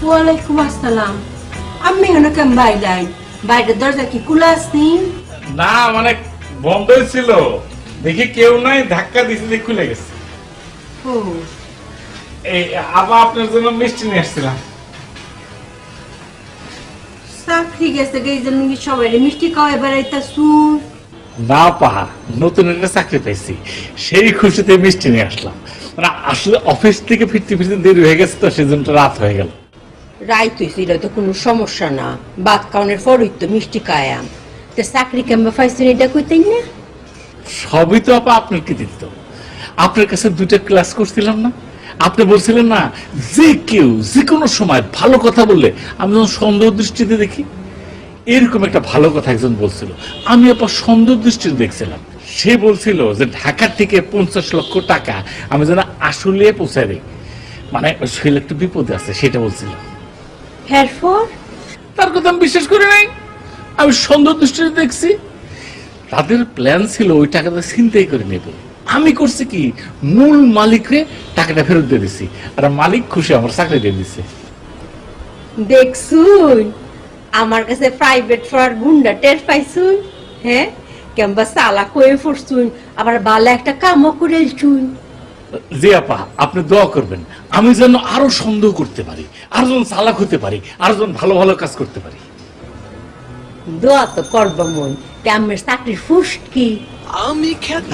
ওয়ালাইকুম আসসালাম। আমি এখানে কেন বাইরে? বাইরের দরজা কি খোলা আছে? না মানে বন্ধই ছিল, দেখি কেউ নাই, ধাক্কা দিতে খুলে গেছে। ও এই আবার আপনার জন্য মিষ্টি নিয়ে আসছিলাম। চাকরি গেছে এই জন্য কি সবাই মিষ্টি খাওয়াই বেড়াইতেছুন? না পাহা, নতুন একটা চাকরি পাইছি, সেই খুশিতে মিষ্টি নিয়ে আসলাম। মানে আসলে অফিস থেকে ফিরতে ফিরতে দেরি হয়ে গেছে, তো সেজন্য রাত হয়ে গেল। রাইত হয়েছিল তো কোনো সমস্যা না, ভাত খাওয়ানোর পরই তো মিষ্টি খায়াম। তো চাকরি কেমন পাইছেন এটা কইতেই না? সবই তো আপা আপনার কৃতিত্ব। আপনার কাছে 2টা ক্লাস করছিলাম না, আপনি বলছিলেন না যে কেউ যে কোনো সময় ভালো কথা বললে আমি যখন সন্দেহ দৃষ্টিতে দেখি, এরকম একটা ভালো কথা একজন বলছিল, আমি আপা সন্দেহ দৃষ্টিতে দেখছিলাম। সে বলছিল যে ঢাকা থেকে 50 লক্ষ টাকা আমি যেন আসলে পৌঁছায় দিই, মানে শরীরে একটু বিপদে আছে সেটা বলছিল। এরপর তার কথা আমি বিশ্বাস করি নাই, আমি সন্দেহ দৃষ্টিতে দেখছি। তাদের প্ল্যান ছিল ওই টাকাটা ছিনতাই করে নেব। আমি করছি কি, মূল মালিকরে টাকাটা ফেরত দিয়ে দিছি, আর মালিক খুশি, আমার চাকরি দিয়ে দিছে। দেখছুন আমার কাছে প্রাইভেট পড়ার গুন্ডা টের পাইছুন? হ্যাঁ, কেমবা চালাক হয়ে পড়ছুন, আবার ভালো একটা কামও করেলছুন। জি আপা, আপনি দোয়া করবেন আমি যেন আরো সন্দেহ করতে পারি, আরো যেন চালাক হতে পারি, আরো যেন ভালো ভালো কাজ করতে পারি। দোয়া তো করব মন, আমার চাকরির ফুস্ট কি?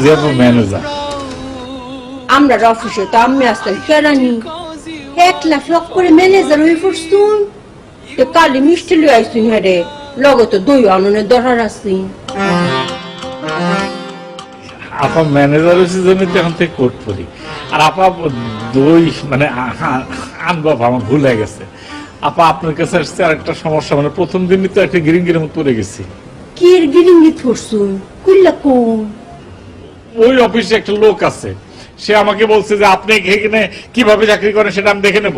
জি আপা, ম্যানেজার। আমরা অফিসে তো আমি আসতাম কেরানি, 1 লাখ লক করে ম্যানেজার হয়ে পড়ছুন। তো কালি মিষ্টি লই আইছুন, হ্যাঁ রে, লগে তো দই আননের দরকার আছে। আপা ম্যানেজার হয়েছে জন্য তো এখন থেকে কোর্ট করি, আর আপা দই মানে আনবো, আমার ভুল হয়ে গেছে। আপা আপনার কাছে আসছে আর একটা সমস্যা, মানে প্রথম দিনই তো একটা গিরিঙ্গির মতো পড়ে গেছি। কি এর গিরিঙ্গি পড়ছুন? কুল্লা কোন? ওই অফিসে একটা লোক আছে, সে আমাকে বলছে যে আপনি এখানে কিভাবে চাকরি করেন সেটা আমি দেখে নেব।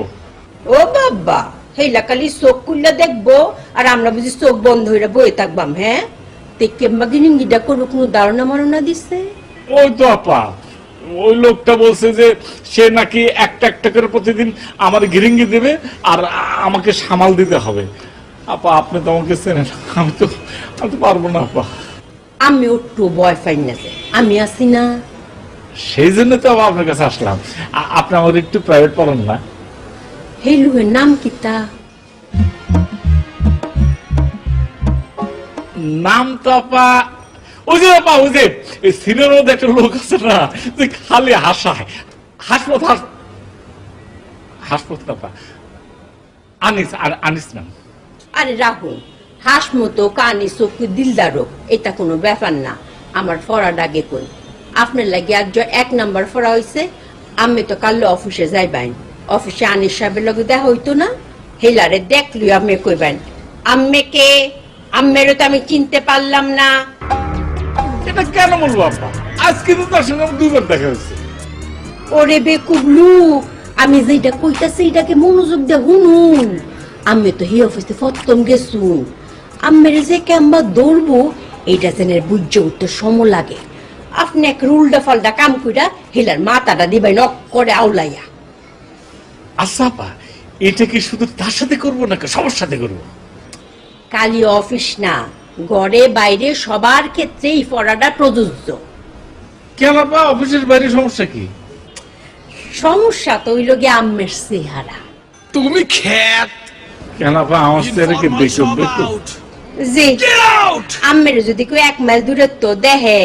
ও বাবা, হেলা কালি চোখ খুললে দেখবো আর আমরা বুঝি চোখ বন্ধ হইরা বয়ে থাকবাম? হ্যাঁ, তে কেমবা গিরিঙ্গিটা করবো কোনো ধারণা মারণা দিছে? ওই তো আপা, ওই লোকটা বলছে যে সে নাকি একটা একটা করে প্রতিদিন আমার গিরিঙ্গি দেবে আর আমাকে সামাল দিতে হবে। আপা আপনি তো আমাকে চেনেন, আমি তো পারবো না আপা। আমি একটু ভয় পাই না, যে আমি আছি না। সেই জন্য তো আবার আপনার কাছে আসলাম। আপনি আমাদের একটু প্রাইভেট পড়ান না? হেলুয়ের নাম কিতা? নাম তো আপা ওই যে আপা, ওই যে সিনিয়র মধ্যে একটা লোক আছে না, যে খালি হাসায়, হাসপথ আপা, আনিস, আনিস নাম। আরে রাহুল, হাস মতো কানি চোখ দিলদারক, এটা কোনো ব্যাপার না। আমার ফরার আগে কই, আপনার লাগে একজন 1 নাম্বার ফরা হয়েছে। আমি তো কাল অফিসে যাইবেন, অফিসে আনিস সাহেবের লগে দেখা হইতো না, হেলারে দেখলি আমি কইবেন আম্মেকে, আম্মেরও তো আমি চিনতে পারলাম না। এটা কেন বলবো আপা, আজকে তো তার সঙ্গে আমার 2বার দেখা হয়েছে। ওরে বেকুব লোক, আমি যেটা কইতাছি এটাকে মনোযোগ দিয়ে শুনুন। আমি তো হি অফিসে প্রথম গেছুন, আম্মের যে কেমবা দৌড়বো এইটা জেনের বুঝে উঠতে সময় লাগে। আপনি এক উল্টা ফাল্টা কাম কইরা হেলার মাথাটা দিবেন নক করে আউলাইয়া। আচ্ছা আপা, এটা কি শুধু তার সাথে করবো নাকি সবার সাথে করবো? কালি অফিস না, ঘরে বাইরে সবার ক্ষেত্রেই পড়াটা প্রযোজ্য। কেন আপা, অফিসের বাইরে সমস্যা কি? সমস্যা তো ওই লোকে আম্মের চেহারা। তুমি খ্যাত কেন আপা, আমার চেহারাকে দেখো দেখো। জি, আম্মের যদি কেউ 1 মাইল দূরত্ব দেখে,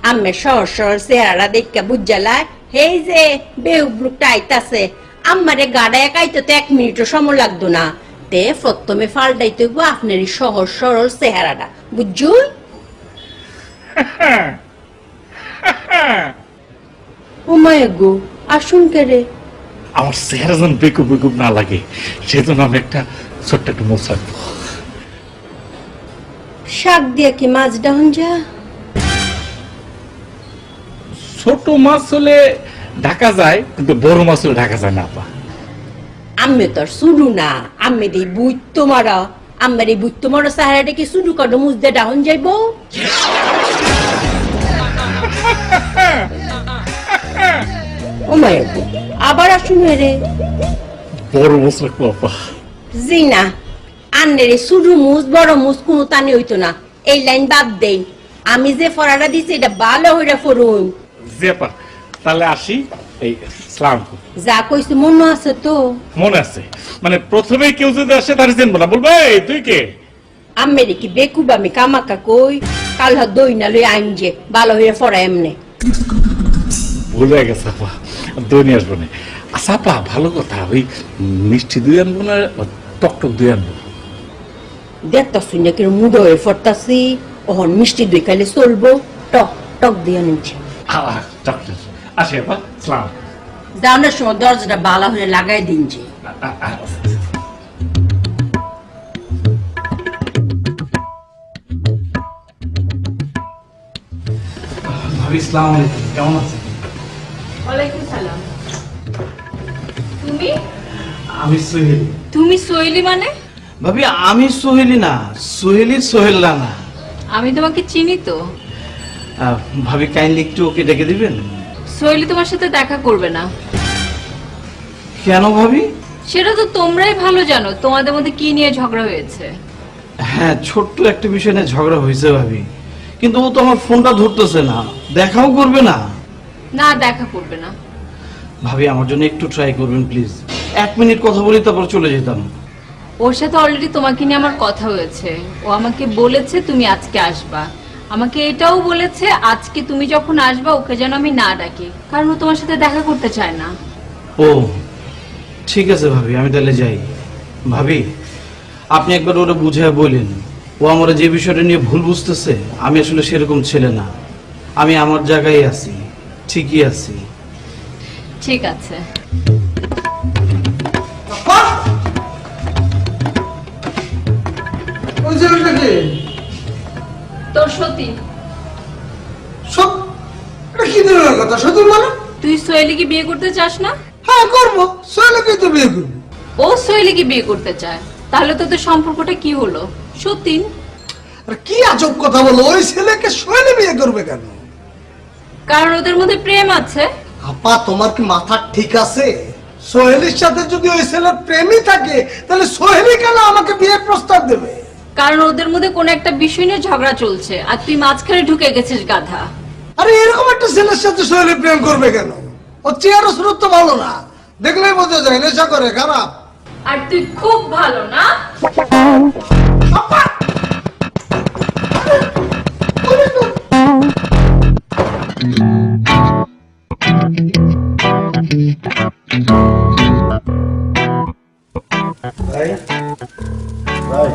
আম্মের সহজ সরল চেহারা দেখা বুঝালায় হেই যে বেহুবলুকটা আইতাছে। আম্মারে গাড়ায় কাইতে তো 1 মিনিটও সময় লাগতো না। তে প্রথমে ফাল্টাইতে হইব আপনার সহজ সরল চেহারাটা, বুঝছুন? ও মায় গো, আসুন কে রে। আমার চেহারা যেন বেকুব বেকুব না লাগে, সেজন্য আমি একটা ছোট্ট একটা মোচ রাখবো। শাক দিয়া কি মাছ ডাউন যা? ছোট মাছ হলে ঢাকা যায়, কিন্তু বড় মাছ হলে ঢাকা যায় না আপা। আমি তো আর শুরু না, আমি দিই বুঝত মারা। আমার এই বুঝত মারা সাহারাটা কি শুরু কাটো মুজ দিয়ে ডাউন যাইব? ও মায়ের আবার আসুন রে। বড় মুস রাখবো আপা। জি না, আন্নের শুরু মুস বড় মুস কোনো তানি হইতো না। এই লাইন বাদ দেই, আমি যে ফরাটা দিছি এটা ভালো হইরা ফরুন। জি আপা, তাহলে আসি। এই সালাম। যা কইছি মনে আছে তো? মনে আছে, মানে প্রথমে কেউ যদি আসে তার চিনবো না, বলবে এই তুই কে? আম্মেরে কি বেকুব আমি কামাকা কই? কাল হাত দই না লই আইন যে ভালো হইরা ফরা এমনে। ভুলে গেছে আপা, দই নিয়ে আসবো না। আচ্ছা আপা, ভালো কথা, ওই মিষ্টি দই আনবো না টক দই আনবো? দেখতা শুনে কি মুড হয়ে ফরতাছি, ওহন মিষ্টি দই খাইলে চলবো, টক টক দিয়ে নিচ্ছে। চকলেট। আসি আপা, সালাম। যাওয়ার সময় দরজাটা বালা হয়ে লাগাই দিন যে। ভাবি আসসালামু আলাইকুম, কেমন আছেন? ওয়ালাইকুম সালাম। তুমি আমি সোহেল। তুমি সোহেলি মানে? ভাবি আমি সোহেলি না, সোহেলির সোহেল রানা। আমি তোমাকে চিনি তো। ভাবি কাইন্ডলি একটু ওকে ডেকে দিবেন? সোহেলি তোমার সাথে দেখা করবে না। কেন ভাবি? সেটা তো তোমরাই ভালো জানো, তোমাদের মধ্যে কি নিয়ে ঝগড়া হয়েছে। হ্যাঁ, ছোট্ট একটা বিষয় নিয়ে ঝগড়া হয়েছে ভাবি, কিন্তু ও তো আমার ফোনটা ধরতেছে না, দেখাও করবে না। না, দেখা করবে না। ভাবি আমার জন্য একটু ট্রাই করবেন প্লিজ। 1 মিনিট কথা বলি তারপর চলে যেতাম। ওর সাথে অলরেডি তোমাকে নিয়ে আমার কথা হয়েছে। ও আমাকে বলেছে তুমি আজকে আসবা। আমাকে এটাও বলেছে আজকে তুমি যখন আসবা ওকে যেন আমি না ডাকি, কারণ ও তোমার সাথে দেখা করতে চায় না। ও ঠিক আছে ভাবি, আমি তাহলে যাই। ভাবি আপনি একবার ওরা বুঝায় বলেন, ও আমার যে বিষয়টা নিয়ে ভুল বুঝতেছে, আমি আসলে সেরকম ছেলে না, আমি আমার জায়গায় আছি, ঠিকই আছি। ঠিক আছে। তোর সতী। কি ধরনের কথা সত্যি মানে? তুই সোহেলিকে বিয়ে করতে চাস না? হ্যাঁ করবো, সোহেলকে তো বিয়ে করবো। ও সোহেলিকে বিয়ে করতে চায়, তাহলে তোদের সম্পর্কটা কি হলো? সতীন। আর কি আজব কথা বলো, ওই ছেলেকে সোহেলে বিয়ে করবে কেন? কারণ ওদের মধ্যে প্রেম আছে। আপা তোমার কি মাথা ঠিক আছে? সোহেলির সাথে যদি ওই ছেলের প্রেমই থাকে তাহলে সোহেলি কেন আমাকে বিয়ের প্রস্তাব দেবে? কারণ ওদের মধ্যে কোনো একটা বিষয় নিয়ে ঝগড়া চলছে আর তুই মাঝখানে ঢুকে গেছিস গাধা। আরে এরকম একটা ছেলের সাথে সোহেলি প্রেম করবে কেন? ও চেহারা সুরত তো ভালো না, দেখলেই বোঝা যায় নেশা করে, খারাপ। আর তুই খুব ভালো না।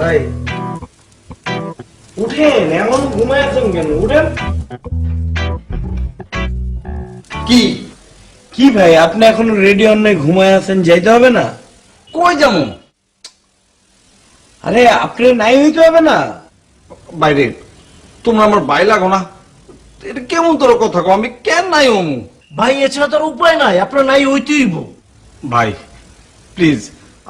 ভাই উঠেন, এমন ঘুমায় আছেন কেন? উঠেন। কি কি ভাই আপনি এখন রেডি হন নাই, ঘুমায় আছেন, যাইতে হবে না? কই যাবো? আরে আপনি নাই হইতে হবে না? বাইরে তোমরা আমার বাই লাগো না, এটা কেমন তোর কথা কো? আমি কেন নাই অমু? ভাই এছাড়া তোর উপায় নাই, আপনার নাই হইতেই। ভাই প্লিজ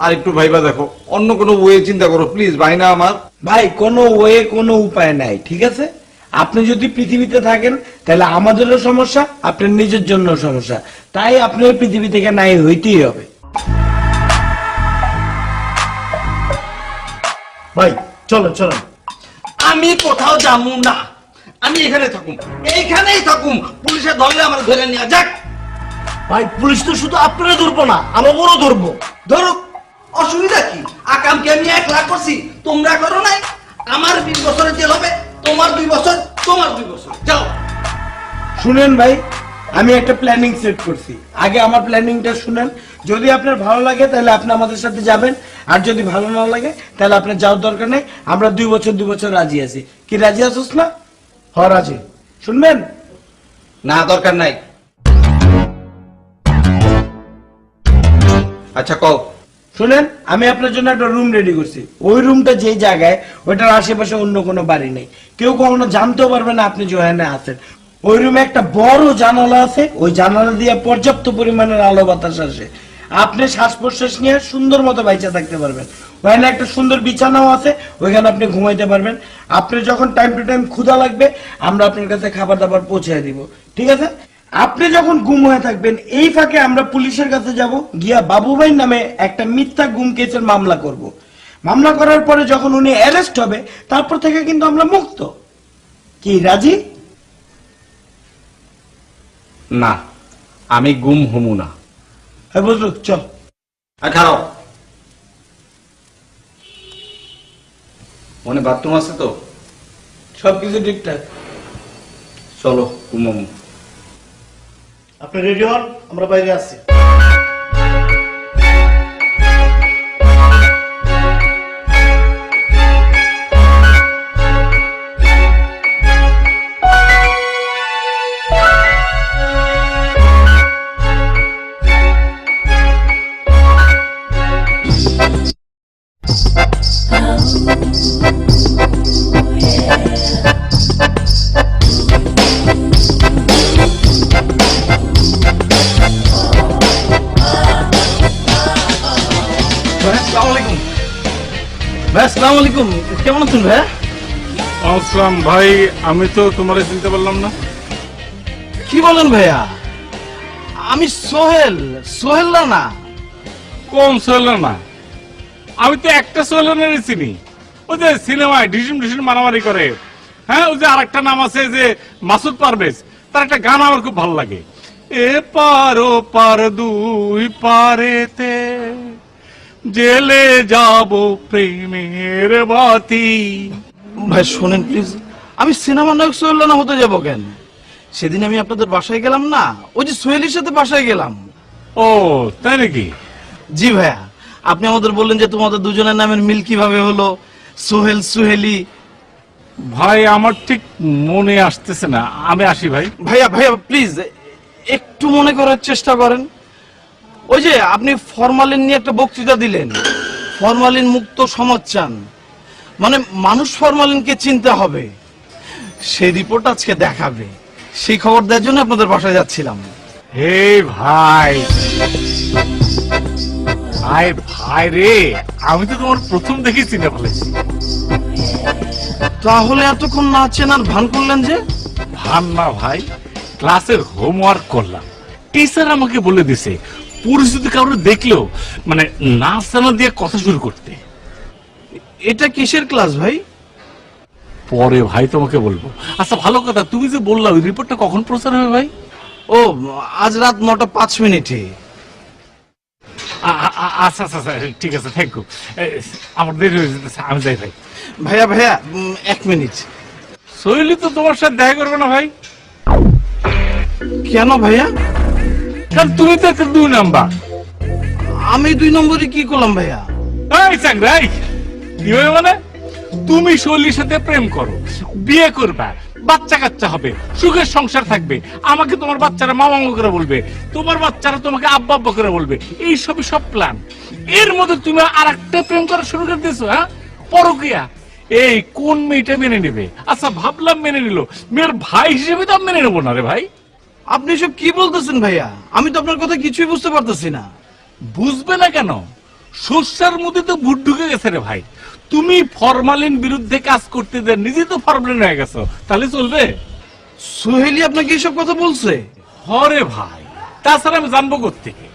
আর একটু ভাইবা দেখো, অন্য কোনো ওয়ে চিন্তা করো প্লিজ। ভাই না আমার। ভাই কোনো ওয়ে কোনো উপায় নাই, ঠিক আছে? আপনি যদি পৃথিবীতে থাকেন তাহলে আমাদেরও সমস্যা, আপনার নিজের জন্য সমস্যা, তাই আপনার পৃথিবী থেকে নাই হইতেই হবে। ভাই চলো চলো। আমি কোথাও যাবো না, আমি এখানে থাকুম, এইখানেই থাকুম। পুলিশে ধরলে আমার ধরে নিয়ে যাক। ভাই পুলিশ তো শুধু আপনারা ধরবো না, আমাদেরও ধরবো। ধরুক, অসুবিধা কি? আকাম কি আমি 1 লাখ করছি, তোমরা করো নাই? আমার 20 বছরের জেল হবে, তোমার 2 বছর, তোমার 2 বছর। যাও। শুনেন ভাই, আমি একটা প্ল্যানিং সেট করছি, আগে আমার প্ল্যানিংটা শুনেন। যদি আপনার ভালো লাগে তাহলে আপনি আমাদের সাথে যাবেন, আর যদি ভালো না লাগে তাহলে আপনার যাওয়ার দরকার নেই। আমরা 2 বছর রাজি আছি। কি রাজি আছিস না? হ রাজি। শুনবেন? না দরকার নাই। আচ্ছা কও। শুনেন, আমি আপনার জন্য একটা রুম রেডি করছি। ওই রুমটা যেই জায়গায়, ওইটার আশেপাশে অন্য কোনো বাড়ি নেই, কেউ কখনো জানতেও পারবে না আপনি জোহানে আছেন। ওই রুমে একটা বড় জানালা আছে, ওই জানালা দিয়ে পর্যাপ্ত পরিমাণের আলো বাতাস আসে। আপনি শ্বাস প্রশ্বাস নিয়ে সুন্দর মতো বাইচা থাকতে পারবেন। ওখানে একটা সুন্দর বিছানাও আছে, ওইখানে আপনি ঘুমাইতে পারবেন। আপনি যখন টাইম টু টাইম ক্ষুধা লাগবে আমরা আপনার কাছে খাবার দাবার পৌঁছে দিব, ঠিক আছে? আপনি যখন গুম হয়ে থাকবেন এই ফাঁকে আমরা পুলিশের কাছে যাব, গিয়া বাবু ভাই নামে একটা মিথ্যা গুম কেসের মামলা করব। মামলা করার পরে যখন উনি অ্যারেস্ট হবে তারপর থেকে কিন্তু আমরা মুক্ত। কি রাজি? না, আমি গুম হমু না। হ্যাঁ বুঝলো, চল। খারাপ মনে বাথরুম আছে তো? সবকিছু ঠিকঠাক। চলো গুম হমু। আপনি রেডি হন, আমরা বাইরে আসছি। আসসালামু আলাইকুম। কেমন আছেন ভাইয়া? আসসালাম ভাই, আমি তো তোমার চিনতে পারলাম না। কি বলেন ভাইয়া? আমি সোহেল। সোহেল না? কোন সোহেল না? আমি তো একটা সোহেলের চিনি, ওই যে সিনেমায় ডিসিম ডিসিম মারামারি করে। হ্যাঁ, ওই যে আরেকটা নাম আছে যে মাসুদ পারভেজ, তার একটা গান আমার খুব ভালো লাগে, এ পার ও পার দুই পারেতে জেলে যাব প্রেমের বাতি। ভাই শোনেন প্লিজ, আমি সিনেমা নায়ক সোহেল না হতে যাবো কেন? সেদিন আমি আপনাদের বাসায় গেলাম না, ওই যে সোহেলের সাথে বাসায় গেলাম। ও তাই নাকি? জি ভাইয়া, আপনি আমাদের বললেন যে তোমাদের দুজনের নামের মিল কিভাবে হলো, সোহেল সুহেলি। ভাই আমার ঠিক মনে আসতেছে না, আমি আসি ভাই। ভাইয়া ভাইয়া প্লিজ একটু মনে করার চেষ্টা করেন। ওই যে আপনি ফরমালিন নিয়ে একটা বক্তৃতা দিলেন, ফরমালিন মুক্ত সমাজ চান, মানে মানুষ ফরমালিনকে চিনতে হবে, সেই রিপোর্ট আজকে দেখাবে, সেই খবর দেওয়ার জন্য আপনাদের বাসায় যাচ্ছিলাম। হে ভাই, ভাই ভাই রে, আমি তো তোমার প্রথম দেখেই চিনে ফেলেছি। তাহলে এতক্ষণ না চেনার ভান করলেন যে? ভান না ভাই, ক্লাসের হোমওয়ার্ক করলাম, টিচার আমাকে বলে দিছে পরিস্থিতি কাউকে দেখলেও মানে নাচানা দিয়ে কথা শুরু করতে। এটা কিসের ক্লাস ভাই? পরে ভাই তোমাকে বলবো। আচ্ছা ভালো কথা, তুমি যে বললা ওই রিপোর্টটা কখন প্রচার হবে ভাই? ও আজ রাত 9:05 আচ্ছা আচ্ছা আচ্ছা, ঠিক আছে, থ্যাংক ইউ। আমার দেরি হয়ে যেতেছে, আমি যাই ভাই। ভাইয়া ভাইয়া 1 মিনিট। শৈলী তো তোমার সাথে দেখা করবে না ভাই। কেন ভাইয়া? কারণ তুমি তো একটা 2 নাম্বার। আমি 2 নম্বরে কি করলাম ভাইয়া? এই চাংরাই, কি হবে মানে? তুমি শৈলীর সাথে প্রেম করো, বিয়ে করবা, বাচ্চা কাচ্চা হবে, সুখের সংসার থাকবে, আমাকে তোমার বাচ্চারা মামা করে বলবে, তোমার বাচ্চারা তোমাকে আব্বা আব্বা করে বলবে, এই সবই সব প্ল্যান। এর মধ্যে তুমি আর একটা প্রেম করা শুরু করে দিয়েছো। হ্যাঁ, পরকিয়া। এই কোন মেয়েটা মেনে নেবে? আচ্ছা ভাবলাম মেনে নিল, মেয়ের ভাই হিসেবে তো আমি মেনে নেবো না রে ভাই। আপনি সব কি বলতেছেন ভাইয়া? আমি তো আপনার কথা কিছুই বুঝতে পারতেছি না। বুঝবে না কেন? শস্যার মধ্যে তো ভূত ঢুকে গেছে রে ভাই। তুমি ফরমালিন বিরুদ্ধে কাজ করতে দেন, নিজে তো ফরমালিন হয়ে গেছো, তাহলে চলবে? সোহেলি আপনাকে এইসব কথা বলছে? হরে ভাই, তাছাড়া আমি জানবো কোত্থেকে?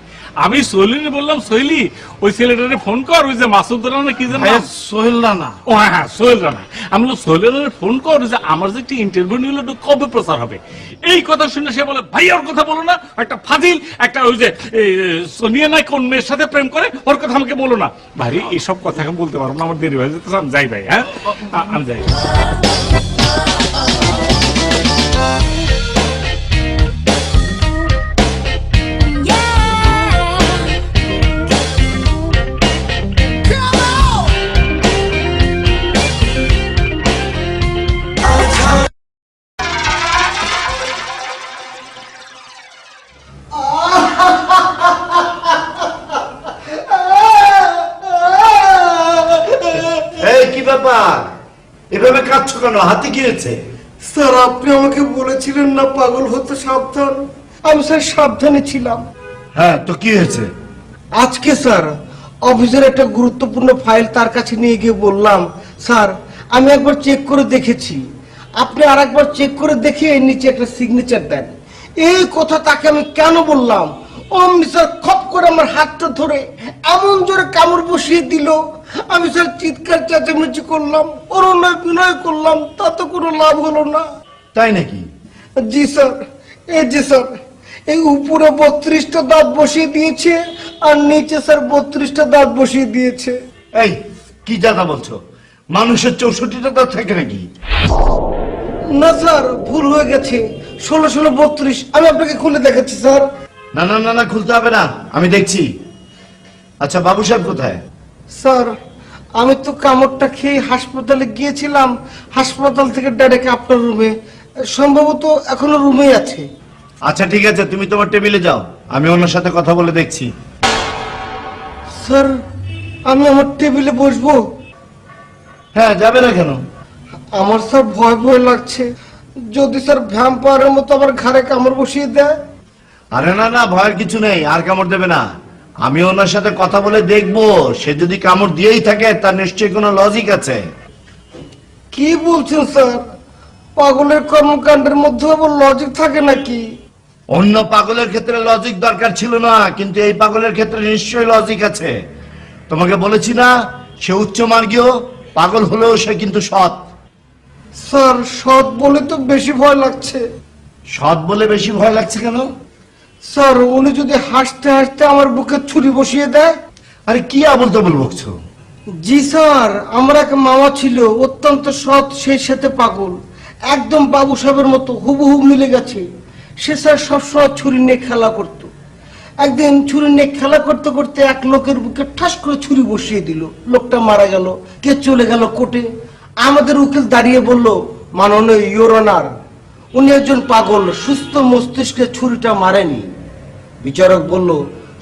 আমি সোহেলিনে বললাম, সোহেলি ওই ছেলেটারে ফোন কর, ওই যে মাসুদ রানা কি যেন ভাইয়া সোহেল রানা। ও হ্যাঁ হ্যাঁ, সোহেল রানা। আমি বললাম সোহেল রানারে ফোন কর, যে আমার যে একটা ইন্টারভিউ নিল ওটা কবে প্রচার হবে। এই কথা শুনে সে বলে, ভাই ওর কথা বলো না, একটা ফাজিল, একটা ওই যে সোনিয়া নাই কোন মেয়ের সাথে প্রেম করে, ওর কথা আমাকে বলো না। ভাই এইসব কথা আমি বলতে পারবো না, আমার দেরি হয়ে যেতেছে, আমি যাই ভাই। হ্যাঁ আমি যাই। এই কি ব্যাপার, এভাবে কাঁদছো কেন? হাতে কি হয়েছে? স্যার আপনি আমাকে বলেছিলেন না পাগল হতে সাবধান, আমি স্যার সাবধানে ছিলাম। হ্যাঁ তো কি হয়েছে? আজকে স্যার অফিসের একটা গুরুত্বপূর্ণ ফাইল তার কাছে নিয়ে গিয়ে বললাম, স্যার আমি একবার চেক করে দেখেছি, আপনি আর একবার চেক করে দেখে এর নিচে একটা সিগনেচার দেন। এই কথা তাকে আমি কেন বললাম? অমনি স্যার খপ করে আমার হাতটা ধরে এমন জোরে কামড় বসিয়ে দিল, আমি স্যার চিৎকার চেঁচামেচি করলাম, অরণ্য বিনয় করলাম, তাতে কোনো লাভ হলো না। তাই নাকি? জি স্যার, এই যে স্যার, এই উপরে 32টা দাঁত বসিয়ে দিয়েছে আর নিচে স্যার 32টা দাঁত বসিয়ে দিয়েছে। এই কি জাতা বলছো? মানুষের 64টা দাঁত থাকে নাকি? না স্যার, ভুল হয়ে গেছে, 16 32। আমি আপনাকে খুলে দেখাচ্ছি স্যার। না না না না, খুলতে হবে না, আমি দেখছি। আচ্ছা বাবু সাহেব কোথায়? স্যার, আমি তো কামড়টা খেয়ে হাসপাতালে গিয়েছিলাম, হাসপাতাল থেকে ডাইরেক্ট আপনার রুমে, সম্ভবত এখনো রুমেই আছে। আচ্ছা ঠিক আছে, তুমি তোমার টেবিলে যাও, আমি ওনার সাথে কথা বলে দেখছি। স্যার, আমি আমার টেবিলে বসবো? হ্যাঁ, যাবে না কেন? আমার স্যার ভয় ভয় লাগছে, যদি স্যার ভ্যাম্পায়ারের মতো আবার ঘাড়ে কামড় বসিয়ে দেয়। আরে না না, ভয়ের কিছু নেই, আর কামড় দেবে না। আমি ওনার সাথে কথা বলে দেখবো, সে যদি কামড় দিয়েই থাকে তার নিশ্চয়ই কোনো লজিক আছে। কি বলছেন স্যার? পাগলের কর্মকাণ্ডের মধ্যে আবার লজিক থাকে নাকি? অন্য পাগলের ক্ষেত্রে লজিক দরকার ছিল না, কিন্তু এই পাগলের ক্ষেত্রে নিশ্চয়ই লজিক আছে। তোমাকে বলেছি না, সে উচ্চমার্গীয়, পাগল হলেও সে কিন্তু সৎ। স্যার, সৎ বলে তো বেশি ভয় লাগছে। সৎ বলে বেশি ভয় লাগছে কেন? স্যার, উনি যদি হাসতে হাসতে আমার বুকে ছুরি বসিয়ে দেয়? আরে কি আবল তাবল বকছো? জি স্যার, আমার এক মামা ছিল, অত্যন্ত সৎ, সেই সাথে পাগল, একদম বাবু সাহেবের মতো হুবহু মিলে গেছে। সে স্যার সবসময় ছুরি নিয়ে খেলা করত। একদিন ছুরি নিয়ে খেলা করতে করতে এক লোকের বুকে ঠাস করে ছুরি বসিয়ে দিল, লোকটা মারা গেল, কে চলে গেল কোর্টে। আমাদের উকিল দাঁড়িয়ে বলল, মাননীয় ইওর অনার, উনি একজন পাগল, সুস্থ মস্তিষ্কে ছুরিটা মারেনি। বিচারক বলল,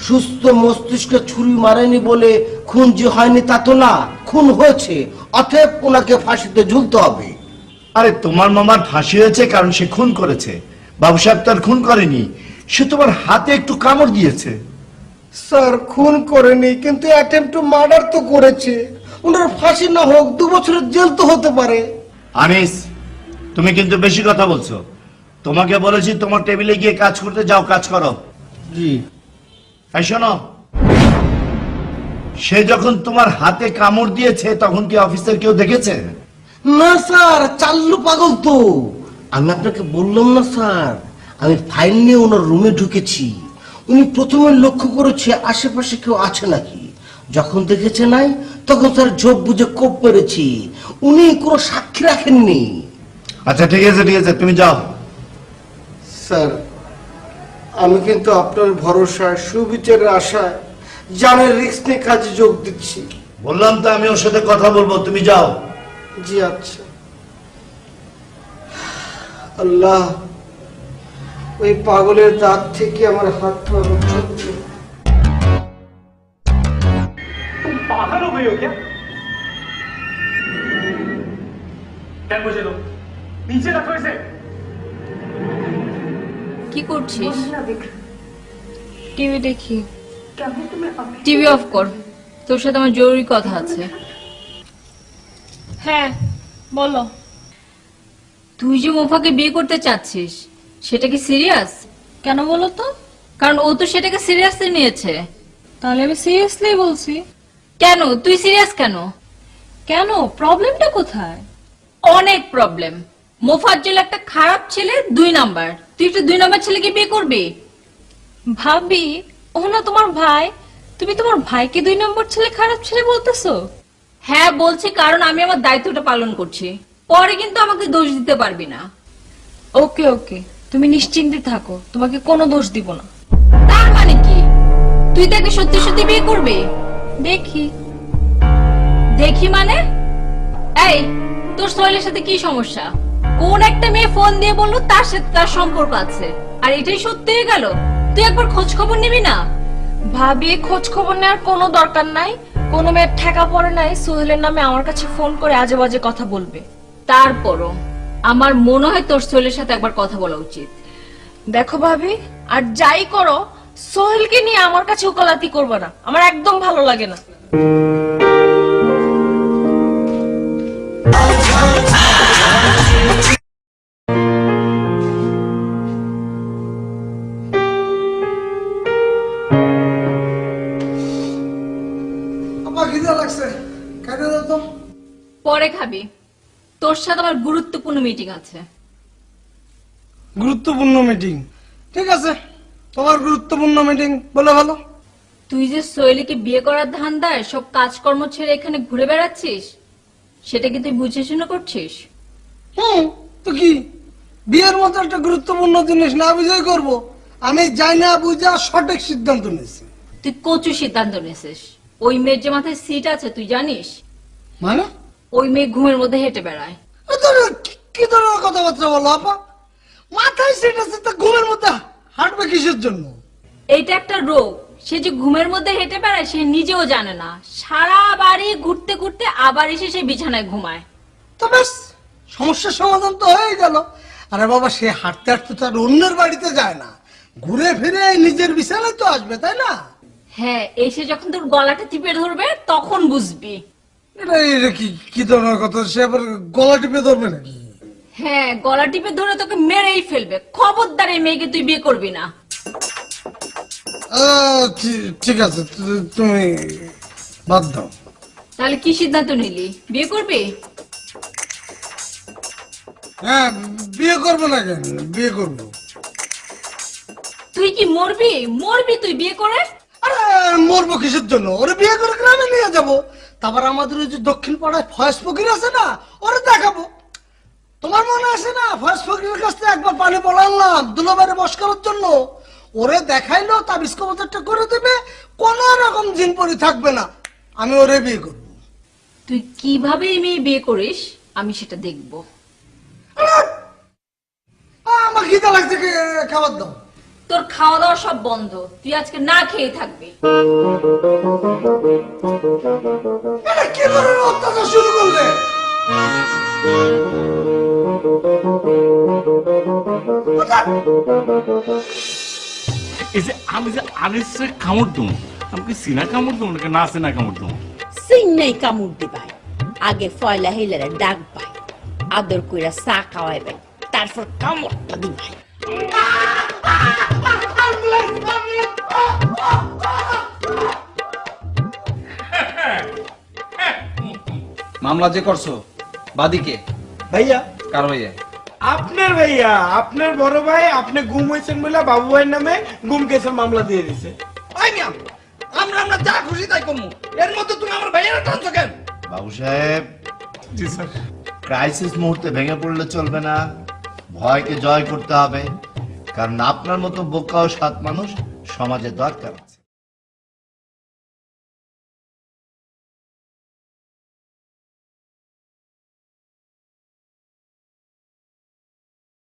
সুস্থ মস্তিষ্কে ছুরি মারেনি বলে খুন যে হয়নি তা তো না, খুন হয়েছে, অতএব ওনাকে ফাঁসিতে ঝুলতে হবে। আরে তোমার মামার ফাঁসি হয়েছে কারণ সে খুন করেছে, বাবু সাহেব তার খুন করেনি। সে তোমার হাতে একটু কামড় দিয়েছে। স্যার, খুন করেনি, কিন্তু অ্যাটেম্প টু মার্ডার তো করেছে। ওনার ফাঁসি না হোক, 2 বছরের জেল তো হতে পারে। আনিস, তুমি কিন্তু বেশি কথা বলছো। তোমাকে বলেছি তোমার টেবিলে গিয়ে কাজ করতে, যাও কাজ করো। জি। এই শোনো, সে যখন তোমার হাতে কামড় দিয়েছে তখন কি অফিসের কেউ দেখেছে? না স্যার, চাল্লু পাগল তো। আমি আপনাকে বললাম না স্যার, আমি ফাইল নিয়ে ওনার রুমে ঢুকেছি। উনি প্রথমে লক্ষ্য করেছে আশেপাশে কেউ আছে নাকি, যখন দেখেছে নাই, তখন স্যার ঝোপ বুঝে কোপ মেরেছি। উনি কোনো সাক্ষী রাখেননি। আচ্ছা ঠিক আছে ঠিক আছে, তুমি যাও। স্যার, আমি কিন্তু আপনার ভরসায়, সুবিচারের আশায়, জানের রিস্ক নিয়ে কাজে যোগ দিচ্ছি। বললাম তো আমি ওর সাথে কথা বলবো, তুমি যাও। জি আচ্ছা। আল্লাহ, ওই পাগলের দাঁত থেকে আমার হাতটা রক্ষা করো। पागल हो गई हो क्या? क्या मुझे लो, नीचे रखो इसे। কি করছিস? টিভি দেখি। টিভি অফ কর, তোর সাথে আমার জরুরি কথা আছে। হ্যাঁ বলো। তুই যে মোফাকে বিয়ে করতে চাচ্ছিস, সেটা কি সিরিয়াস? কেন বলো তো? কারণ ও তো সেটাকে সিরিয়াসলি নিয়েছে। তাহলে আমি সিরিয়াসলি বলছি। কেন তুই সিরিয়াস কেন? কেন, প্রবলেমটা কোথায়? অনেক প্রবলেম। মোফাজ্জল একটা খারাপ ছেলে, 2 নাম্বার। তুই একটা 2 নাম্বার ছেলেকে বিয়ে করবি? ভাবি, ও না তোমার ভাই, তুমি তোমার ভাইকে 2 নম্বর ছেলে, খারাপ ছেলে বলতেছো? হ্যাঁ বলছি, কারণ আমি আমার দায়িত্বটা পালন করছি। পরে কিন্তু আমাকে দোষ দিতে পারবি না। ওকে ওকে, তুমি নিশ্চিন্তে থাকো, তোমাকে কোনো দোষ দিব না। তার মানে কি, তুই তাকে সত্যি সত্যি বিয়ে করবি? দেখি। দেখি মানে? এই, তোর সোহেলের সাথে কি সমস্যা? কোন একটা মেয়ে ফোন দিয়ে বললো তার সাথে তার সম্পর্ক আছে, আর এটাই সত্যি হয়ে গেল? তুই একবার খোঁজ খবর নিবি না? ভাবি, খোঁজ খবর নেওয়ার কোনো দরকার নাই। কোনো মেয়ের ঠেকা পড়ে নাই সোহেলের নামে আমার কাছে ফোন করে আজে বাজে কথা বলবে। তারপরও আমার মনে হয় তোর সোহেলের সাথে একবার কথা বলা উচিত। দেখো ভাবি, আর যাই করো, সোহেলকে নিয়ে আমার কাছে ওকালাতি করবে না, আমার একদম ভালো লাগে না। খিদে লাগছে, খাইতে দাও তো। পরে খাবি, তোর সাথে আমার গুরুত্বপূর্ণ মিটিং আছে। গুরুত্বপূর্ণ মিটিং? ঠিক আছে, তোমার গুরুত্বপূর্ণ মিটিং বলে ভালো। তুই যে সোহেলিকে বিয়ে করার ধান্দায় সব কাজকর্ম ছেড়ে এখানে ঘুরে বেড়াচ্ছিস, সেটা কি তুই বুঝে শুনে করছিস? তো কি, বিয়ের মতো একটা গুরুত্বপূর্ণ জিনিস না বুঝেই করবো? আমি যাই না বুঝা সঠিক সিদ্ধান্ত নিয়েছি। তুই কচু সিদ্ধান্ত নিয়েছিস। ওই মেয়ের যে মাথায় সিট আছে তুই জানিস? মানে? ওই মেয়ে ঘুমের মধ্যে হেঁটে বেড়ায়। কি ধরনের কথাবার্তা বলো আপা? মাথায় সিট আছে তা ঘুমের মধ্যে হাঁটবে কিসের জন্য? এইটা একটা রোগ। সে যে ঘুমের মধ্যে হেঁটে বেড়ায় সে নিজেও জানে না। সারা বাড়ি ঘুরতে ঘুরতে আবার এসে সে বিছানায় ঘুমায়। তো বেশ, সমস্যার সমাধান তো হয়ে গেল। আরে বাবা, সে হাঁটতে হাঁটতে তো আর অন্যের বাড়িতে যায় না, ঘুরে ফিরে নিজের বিছানায় তো আসবে, তাই না? হ্যাঁ, এসে যখন তোর গলাটা টিপে ধরবে তখন বুঝবি। এটা কি ধরনের কথা? সে আবার গলা টিপে ধরবে নাকি? হ্যাঁ, গলা টিপে ধরে তোকে মেরেই ফেলবে। খবরদার এই মেয়েকে তুই বিয়ে করবি না। ঠিক আছে, তুমি বাদ দাও। তাহলে কি সিদ্ধান্ত নিলি? বিয়ে করবি? হ্যাঁ, বিয়ে করবো না কেন? বিয়ে করবো। তুই কি মরবি? মরবি তুই বিয়ে করে? আরে মরবো কিসের জন্য? ওরে বিয়ে করে গ্রামে নিয়ে যাবো। তারপর আমাদের ওই যে দক্ষিণ পাড়ায় ফয়েজ ফকির আছে না, ওরে দেখাবো। তোমার মনে আছে না, ফয়েজ ফকিরের কাছ থেকে একবার পানি পড়ালাম দুলাবারে বস করার জন্য। ওরে দেখাইলো, তার বিস্কোবাজারটা করে দেবে, কোন রকম জিন পরি থাকবে না। আমি ওরে বিয়ে করবো। তুই কিভাবে এই মেয়ে বিয়ে করিস আমি সেটা দেখবো। আমার খিদে লাগছে, খাবার দাও। তোর খাওয়া দাওয়া সব বন্ধ, তুই আজকে না খেয়ে থাকবি। এটা কি ধরনের অত্যাচার শুরু করলে? এই যে আমি যে আনিসে কামড় দেবো, আমি কি সিনা কামড় দেবো নাকি না সিনা কামড় দেবো? সিন্নাই কামড় দিবাই, আগে ফয়লা হেলারে ডাক পাই, আদর কইরা চা খাওয়াইবাই, তারপর কামড়টা দিবাই। মামলা যে করছো বাদীকে ভাইয়া, কার ভাইয়া? আপনার ভাইয়া, আপনার বড় ভাই, আপনি গুম হয়েছেন বলে বাবু ভাইয়ের নামে গুম কেসের মামলা দিয়ে দিছে। আমরা যা খুশি তাই করবো, এর মধ্যে তুমি আমার ভাইয়েরা টানছো কেন? বাবু সাহেব, জি স্যার। ক্রাইসিস মুহূর্তে ভেঙে পড়লে চলবে না, ভয়কে জয় করতে হবে। কারণ আপনার মতো বোকা ও সৎ মানুষ সমাজে দরকার আছে।